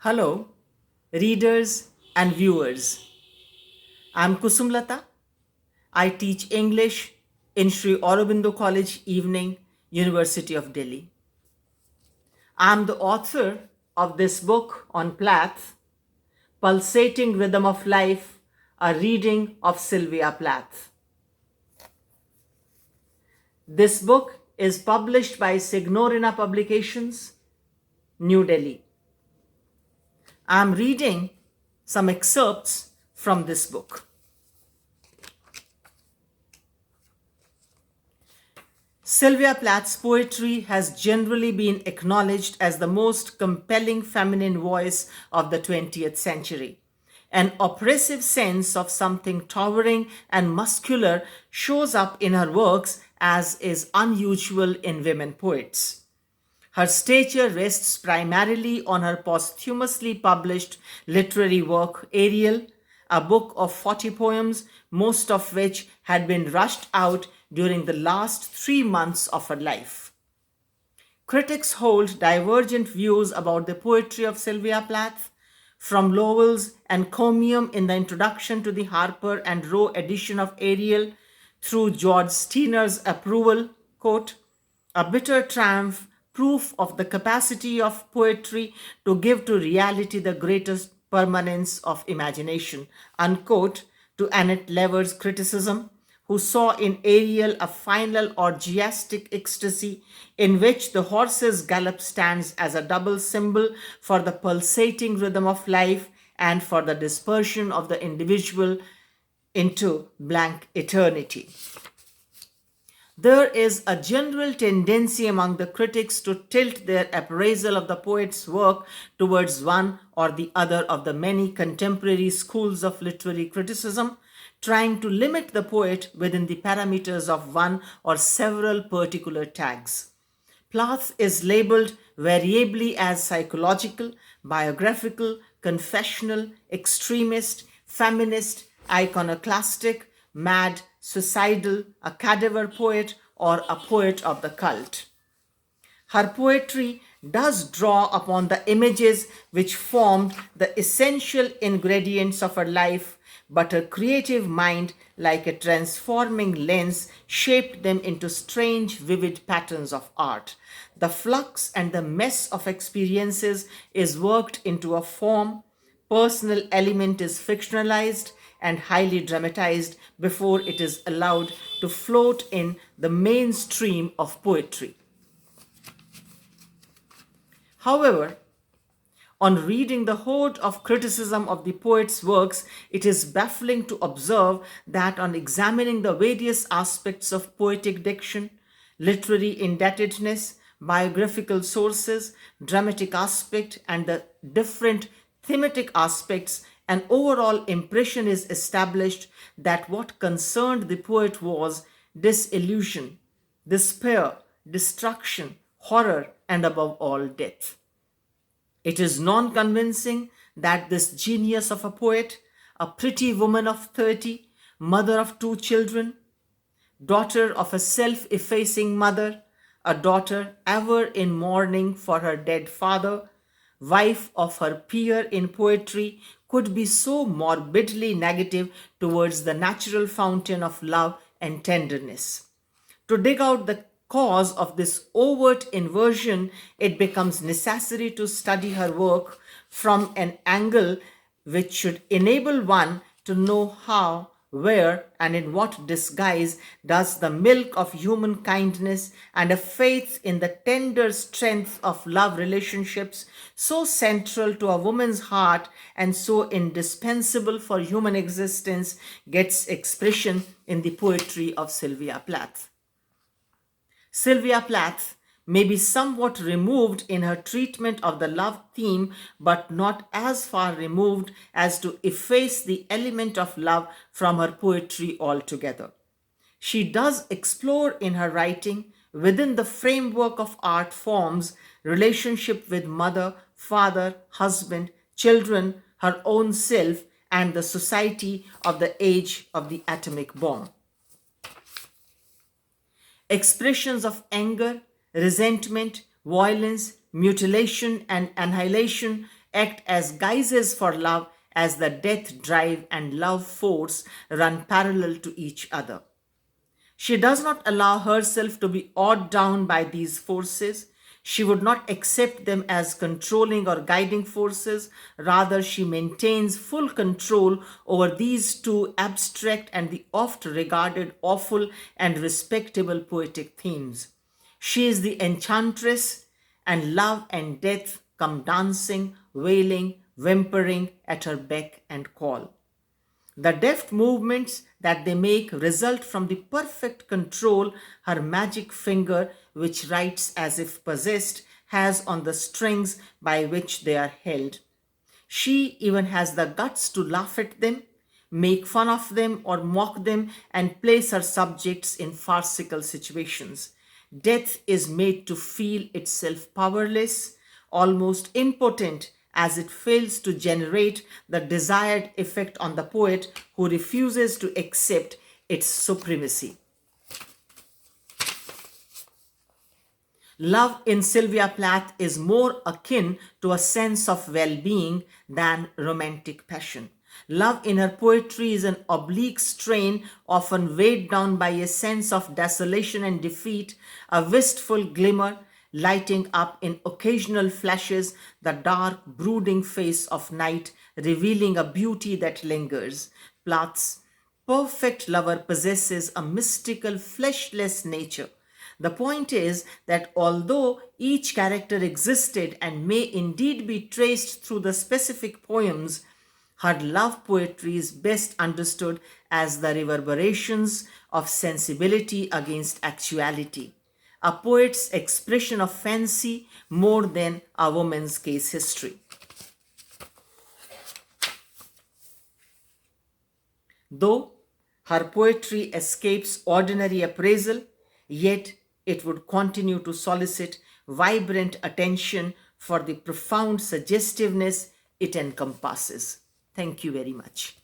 Hello, readers and viewers. I'm Kusum Lata. I teach English in Sri Aurobindo College Evening, University of Delhi. I'm the author of this book on Plath, Pulsating Rhythm of Life, a reading of Sylvia Plath. This book is published by Signorina Publications, New Delhi. I'm reading some excerpts from this book. Sylvia Plath's poetry has generally been acknowledged as the most compelling feminine voice of the 20th century. An oppressive sense of something towering and muscular shows up in her works, as is unusual in women poets. Her stature rests primarily on her posthumously published literary work, Ariel, a book of 40 poems, most of which had been rushed out during the last 3 months of her life. Critics hold divergent views about the poetry of Sylvia Plath, from Lowell's encomium in the introduction to the Harper and Row edition of Ariel through George Steiner's approval, quote, a bitter triumph, proof of the capacity of poetry to give to reality the greatest permanence of imagination, unquote, to Annette Lever's criticism, who saw in Ariel a final orgiastic ecstasy in which the horse's gallop stands as a double symbol for the pulsating rhythm of life and for the dispersion of the individual into blank eternity. There is a general tendency among the critics to tilt their appraisal of the poet's work towards one or the other of the many contemporary schools of literary criticism, trying to limit the poet within the parameters of one or several particular tags. Plath is labeled variably as psychological, biographical, confessional, extremist, feminist, iconoclastic, mad, suicidal, a cadaver poet, or a poet of the cult. Her poetry does draw upon the images which formed the essential ingredients of her life, but her creative mind, like a transforming lens, shaped them into strange, vivid patterns of art. The flux and the mess of experiences is worked into a form. Personal element is fictionalized and highly dramatized before it is allowed to float in the mainstream of poetry. However, on reading the horde of criticism of the poet's works, it is baffling to observe that on examining the various aspects of poetic diction, literary indebtedness, biographical sources, dramatic aspect, and the different thematic aspects, an overall impression is established that what concerned the poet was disillusion, despair, destruction, horror, and above all, death. It is non-convincing that this genius of a poet, a pretty woman of 30, mother of 2 children, daughter of a self-effacing mother, a daughter ever in mourning for her dead father, wife of her peer in poetry, could be so morbidly negative towards the natural fountain of love and tenderness. To dig out the cause of this overt inversion, it becomes necessary to study her work from an angle which should enable one to know how, where, and in what disguise does the milk of human kindness and a faith in the tender strength of love relationships, so central to a woman's heart and so indispensable for human existence, gets expression in the poetry of Sylvia Plath. Sylvia Plath may be somewhat removed in her treatment of the love theme, but not as far removed as to efface the element of love from her poetry altogether. She does explore in her writing, within the framework of art forms, relationship with mother, father, husband, children, her own self, and the society of the age of the atomic bomb. Expressions of anger, resentment, violence, mutilation, and annihilation act as guises for love, as the death drive and love force run parallel to each other. She does not allow herself to be awed down by these forces. She would not accept them as controlling or guiding forces. Rather, she maintains full control over these two abstract and the oft regarded awful and respectable poetic themes. She is the enchantress, and love and death come dancing, wailing, whimpering at her beck and call. The deft movements that they make result from the perfect control her magic finger, which writes as if possessed, has on the strings by which they are held. She even has the guts to laugh at them, make fun of them, or mock them, and place her subjects in farcical situations. Death is made to feel itself powerless, almost impotent, as it fails to generate the desired effect on the poet who refuses to accept its supremacy. Love in Sylvia Plath is more akin to a sense of well-being than romantic passion. Love in her poetry is an oblique strain, often weighed down by a sense of desolation and defeat, a wistful glimmer, lighting up in occasional flashes the dark, brooding face of night, revealing a beauty that lingers. Plath's perfect lover possesses a mystical, fleshless nature. The point is that although each character existed and may indeed be traced through the specific poems, her love poetry is best understood as the reverberations of sensibility against actuality, a poet's expression of fancy more than a woman's case history. Though her poetry escapes ordinary appraisal, yet it would continue to solicit vibrant attention for the profound suggestiveness it encompasses. Thank you very much.